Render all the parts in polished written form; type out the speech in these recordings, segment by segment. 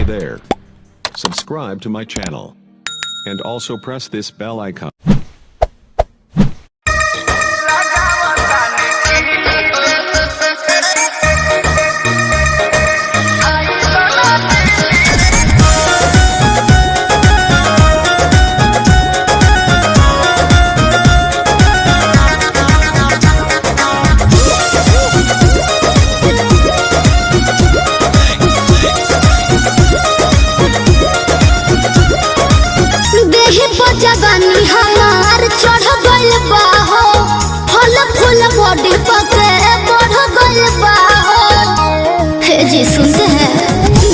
there. Subscribe to my channel. And also press this bell icon. जवानी हमार चढ़ गइल बा हो, फल फूल बॉडी पके बढ़ गइल बा हो। हे जी सुनते हैं,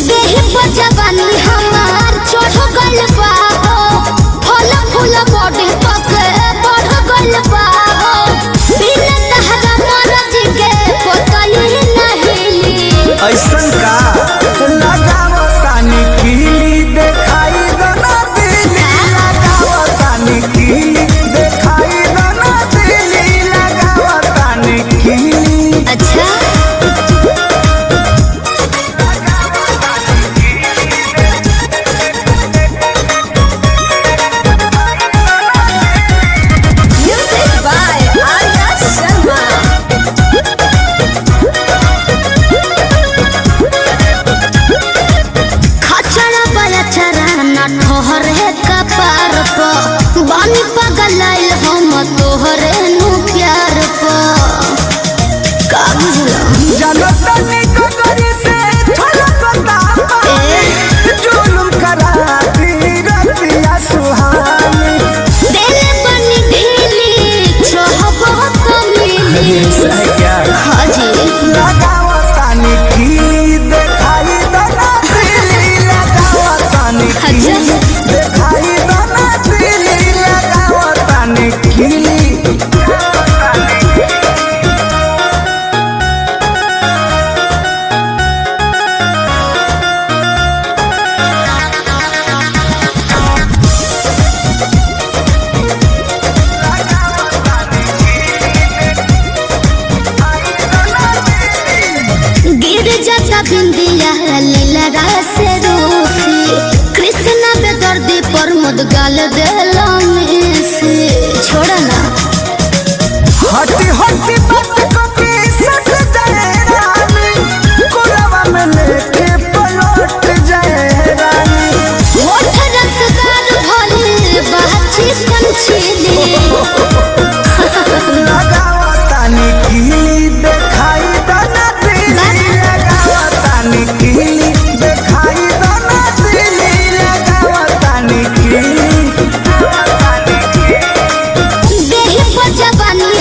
देह पर जवानी हमार चढ़ गइल बा हो, फल फूल बॉडी पके बढ़ गइल बा हो। बिना तहरा मरज के पकई नहीं ऐसन का लगावो तानी कीली देखाई दना दिली लगावो तानी कीली देखाई दना दिली लगावो तानी कीली। अच्छा म्यूजिक बाय आर्या शर्मा। ठहरे कपार पर बानी पगलाइल हम तोहरे नु प्यार पर का बुझला जनतनी ककरी से छलकता जुलुम करा दी रतिया सुहानी देले बनी ढीली चाहबो तो मिली क्या हाजी लगावो तानी कीली देखाई दना दिली लगावो तानी कीली देखाई दना दिली लगावो तानी कीली। गिर जाता बिंदिया लीला से रूसी कृष्णा बेदर्दी पर मुद गाल देला से छोड़ा ना हटी हटी बात को के सट जाए रानी कोलवा में लेके पलट जाए रानी होठ रसदार भली बाची कंचीली लगावो तानी कीली देखाई दना दिली लगावो तानी कीली देखाई दना दिली लगावो तानी कीली। देह पर जवानी